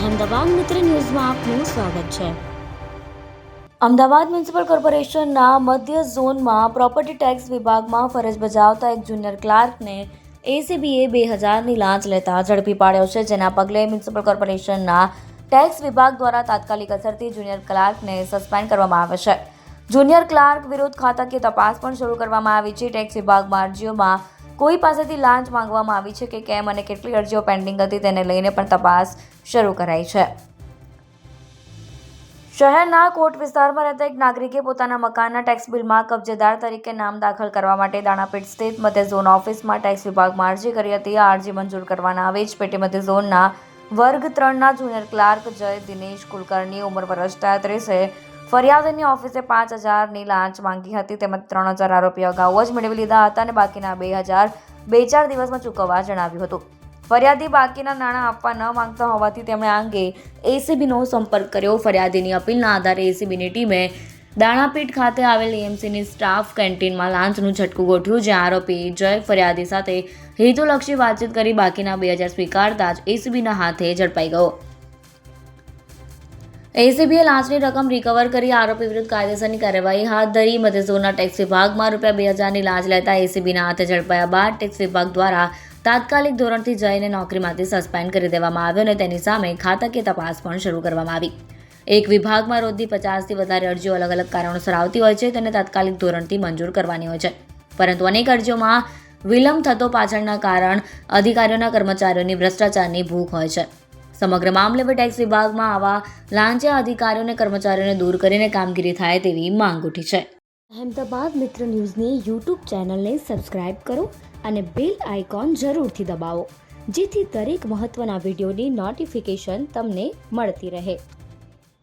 અમદાવાદ મિત્ર ન્યૂઝમાં આપનું સ્વાગત છે। અમદાવાદ મ્યુનિસિપલ કોર્પોરેશનના મધ્ય ઝોનમાં પ્રોપર્ટી ટેક્સ વિભાગમાં ફરજ બજાવતા એક જુનિયર ક્લાર્કને એસીબીએ 2000ની લાંચ લેતા ઝડપી પાડ્યો છે, જેના પગલે મ્યુનિસિપલ કોર્પોરેશનના ટેક્સ વિભાગ દ્વારા તાત્કાલિક અસરથી જુનિયર ક્લાર્કને સસ્પેન્ડ કરવામાં આવે છે। જુનિયર ક્લાર્ક વિરુદ્ધ ખાતાકીય તપાસ પણ શરૂ કરવામાં આવી છે। ટેક્સ વિભાગમાં અરજીઓમાં કોઈ પાસેથી લાંચ માંગવામાં આવી છે કે કેમ અને કેટલી અરજીઓ પેન્ડિંગ હતી તેને લઈને પણ તપાસ શરૂ કરાઈ છે। શહેરના કોટ વિસ્તારમાં રહેતા એક નાગરિકે પોતાના મકાનના ટેક્સ બિલમાં કબજેદાર તરીકે નામ દાખલ કરવા માટે દાણાપીઠ સ્થિત મધ્ય ઝોન ઓફિસમાં ટેક્સ વિભાગમાં અરજી કરી હતી। આ અરજી મંજૂર કરવાના આવેશ પેટે મધ્ય ઝોનના વર્ગ 3ના જુનિયર ક્લાર્ક જય દિનેશ કુલકર્ણી ઉંમર વર્ષ 33 ફરિયાદીની ઓફિસે 5000ની લાંચ માંગી હતી, તેમજ 3000 આરોપીઓ અગાઉ જ મેળવી લીધા હતા અને બાકીના 2000 2-4 દિવસમાં ચૂકવવા જણાવ્યું હતું। ફરિયાદી બાકીના નાણાં આપવા ન માંગતા હોવાથી તેમણે આ અંગે એસીબીનો સંપર્ક કર્યો। ફરિયાદીની અપીલના આધારે એસીબીની ટીમે દાણાપીઠ ખાતે આવેલ એએમસીની સ્ટાફ કેન્ટીનમાં લાંચનું ઝટકું ગોઠવ્યું, જ્યાં આરોપી જય ફરિયાદી સાથે હેતુલક્ષી વાતચીત કરી બાકીના 2000 સ્વીકારતા જ એસીબીના હાથે ઝડપાઈ ગયો। એસીબીએ લાંચની રકમ રિકવર કરી આરોપી વિરુદ્ધ કાયદેસરની કાર્યવાહી હાથ ધરી। મધ્ય ઝોનના ટેક્સ વિભાગમાં ₹2000ની લાંચ લેતા એસીબીના હાથે ઝડપાયા બાદ ટેક્સ વિભાગ દ્વારા તાત્કાલિક ધોરણથી જયને નોકરીમાંથી સસ્પેન્ડ કરી દેવામાં આવ્યો અને તેની સામે ખાતાકીય તપાસ પણ શરૂ કરવામાં આવી। એક વિભાગમાં રોજની 50થી વધારે અરજીઓ અલગ અલગ કારણોસર આવતી હોય છે, તેને તાત્કાલિક ધોરણથી મંજૂર કરવાની હોય છે, પરંતુ અનેક અરજીઓમાં વિલંબ થતો પાછળના કારણ અધિકારીઓના કર્મચારીઓની ભ્રષ્ટાચારની ભૂખ હોય છે। સમગ્ર મામલે ટેક્સ વિભાગમાં આવા લાંચિયા અધિકારીઓ અને કર્મચારીઓને દૂર કરીને કામગીરી થાય તેવી માંગ ઉઠી છે। અહેમદાબાદ મિત્ર ન્યૂઝની યુટ્યુબ ચેનલને સબસ્ક્રાઇબ કરો અને બેલ આઇકોન જરૂરથી દબાવો, જેથી દરેક મહત્ત્વના વિડીયોની નોટિફિકેશન તમને મળતી રહે।